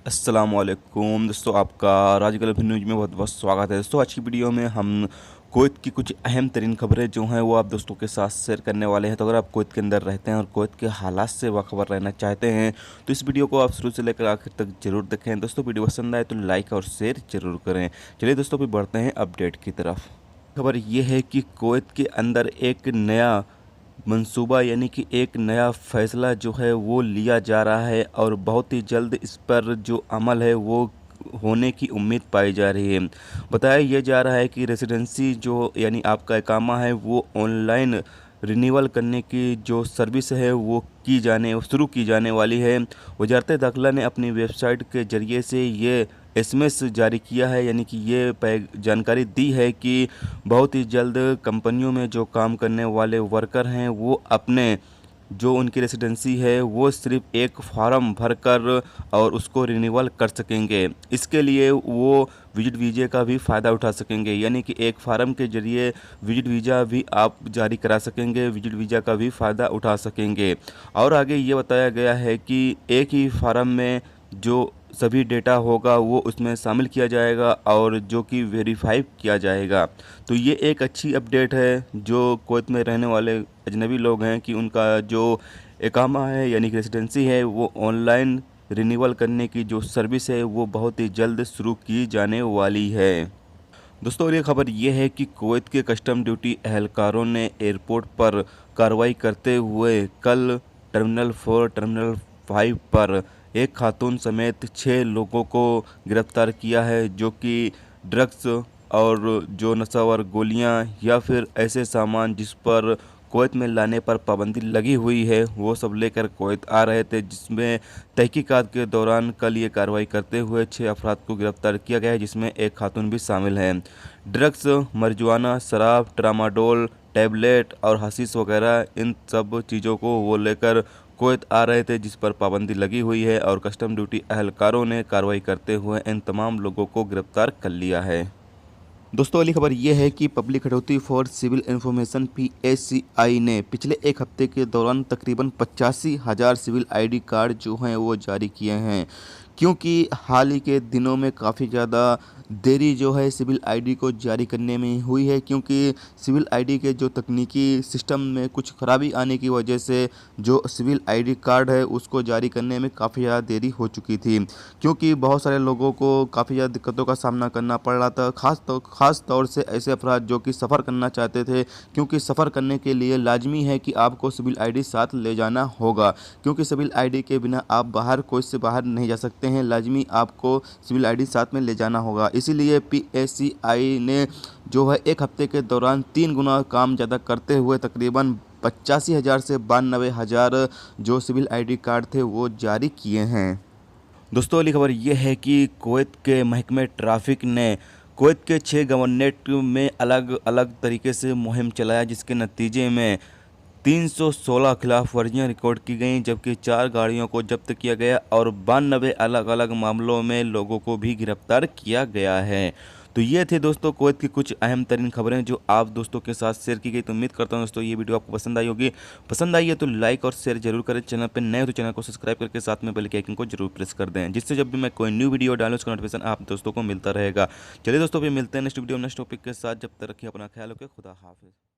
अस्सलामुअलैकुम दोस्तों, आपका राज न्यूज़ में बहुत बहुत स्वागत है। दोस्तों, आज की वीडियो में हम कुवैत की कुछ अहम तरीन खबरें जो हैं वो आप दोस्तों के साथ शेयर करने वाले हैं। तो अगर आप कुवैत के अंदर रहते हैं और कुवैत के हालात से बाखबर रहना चाहते हैं तो इस वीडियो को आप शुरू से लेकर आखिर तक जरूर देखें। दोस्तों, वीडियो पसंद आए तो लाइक और शेयर जरूर करें। चलिए दोस्तों, फिर बढ़ते हैं अपडेट की तरफ। खबर ये है कि कुवैत के अंदर एक नया मंसूबा यानी कि एक नया फ़ैसला जो है वो लिया जा रहा है और बहुत ही जल्द इस पर जो अमल है वो होने की उम्मीद पाई जा रही है। बताया यह जा रहा है कि रेसिडेंसी जो यानी आपका इकामा है वो ऑनलाइन रिन्यूअल करने की जो सर्विस है वो शुरू की जाने वाली है। वजारत दाखिला ने अपनी वेबसाइट के ज़रिए से ये एसएमएस जारी किया है, यानी कि ये जानकारी दी है कि बहुत ही जल्द कंपनियों में जो काम करने वाले वर्कर हैं वो अपने जो उनकी रेसिडेंसी है वो सिर्फ एक फॉर्म भरकर और उसको रिन्यूअल कर सकेंगे। इसके लिए वो विजिट वीज़े का भी फ़ायदा उठा सकेंगे, यानी कि एक फार्म के ज़रिए विजिट वीज़ा भी आप जारी करा सकेंगे, विजिट वीज़ा का भी फ़ायदा उठा सकेंगे। और आगे ये बताया गया है कि एक ही फार्म में जो सभी डेटा होगा वो उसमें शामिल किया जाएगा और जो कि वेरीफाई किया जाएगा। तो ये एक अच्छी अपडेट है जो कुवैत में रहने वाले अजनबी लोग हैं कि उनका जो इकामा है यानी कि रेसिडेंसी है वो ऑनलाइन रिन्यूअल करने की जो सर्विस है वो बहुत ही जल्द शुरू की जाने वाली है। दोस्तों, और ये खबर ये है कि कुवैत के कस्टम ड्यूटी एहलकारों ने एयरपोर्ट पर कार्रवाई करते हुए कल टर्मिनल 4 टर्मिनल 5 पर एक खातून समेत 6 लोगों को गिरफ्तार किया है जो कि ड्रग्स और जो नशावर गोलियां या फिर ऐसे सामान जिस पर कुवैत में लाने पर पाबंदी लगी हुई है वो सब लेकर कुवैत आ रहे थे, जिसमें तहकीकात के दौरान कल ये कार्रवाई करते हुए 6 अफराद को गिरफ्तार किया गया है, जिसमें एक खातून भी शामिल है। ड्रग्स, मरिजुआना, शराब, ट्रामाडोल, टैबलेट और हशीश वगैरह इन सब चीज़ों को वो लेकर कुवैत आ रहे थे, जिस पर पाबंदी लगी हुई है और कस्टम ड्यूटी एहलकारों ने कार्रवाई करते हुए इन तमाम लोगों को गिरफ्तार कर लिया है। दोस्तों, अगली खबर यह है कि public authority for civil information PACI ने पिछले एक हफ्ते के दौरान तकरीबन 85,000 सिविल ID कार्ड जो हैं वो जारी किए हैं, क्योंकि हाल ही के दिनों में काफ़ी ज़्यादा देरी जो है सिविल ID को जारी करने में हुई है, क्योंकि सिविल ID के जो तकनीकी सिस्टम में कुछ खराबी आने की वजह से जो सिविल ID कार्ड है उसको जारी करने में काफ़ी ज़्यादा देरी हो चुकी थी, क्योंकि बहुत सारे लोगों को काफ़ी ज़्यादा दिक्कतों का सामना करना पड़ रहा था, ख़ास तौर से ऐसे अफराद जो कि सफ़र करना चाहते थे, क्योंकि सफ़र करने के लिए लाजमी है कि आपको सिविल ID साथ ले जाना होगा, क्योंकि सिविल ID के बिना आप कुवैत से बाहर नहीं जा सकते हैं, लाजमी आपको सिविल ID साथ में ले जाना होगा। इसीलिए PACI ने जो है एक हफ्ते के दौरान 3 गुना काम ज़्यादा करते हुए तकरीबन 85,000 से 92,000 जो सिविल ID कार्ड थे वो जारी किए हैं। दोस्तों, अगली खबर ये है कि कुवैत के महकमे ट्रैफिक ने कुवैत के 6 गवर्नरेट में अलग अलग तरीके से मुहिम चलाया, जिसके नतीजे में 316 खिलाफ वर्जियाँ रिकॉर्ड की गईं, जबकि 4 गाड़ियों को जब्त किया गया और 92 अलग अलग मामलों में लोगों को भी गिरफ्तार किया गया है। तो ये थे दोस्तों कुवैत की कुछ अहम तरीन खबरें जो आप दोस्तों के साथ शेयर की गई। तो उम्मीद करता हूँ दोस्तों ये वीडियो आपको पसंद आई होगी। पसंद आई है तो लाइक और शेयर जरूर करें। चैनल पर नए हो तो चैनल को सब्सक्राइब करके साथ में बेल के आइकन को जरूर प्रेस कर दें, जिससे जब भी मैं कोई न्यू वीडियो डालूँ उसका नोटिफिकेशन आप दोस्तों को मिलता रहेगा। चलिए दोस्तों, फिर मिलते हैं नेक्स्ट वीडियो नेक्स्ट टॉपिक के साथ। जब तक रखिए अपना ख्याल रखिए। खुदा हाफिज़।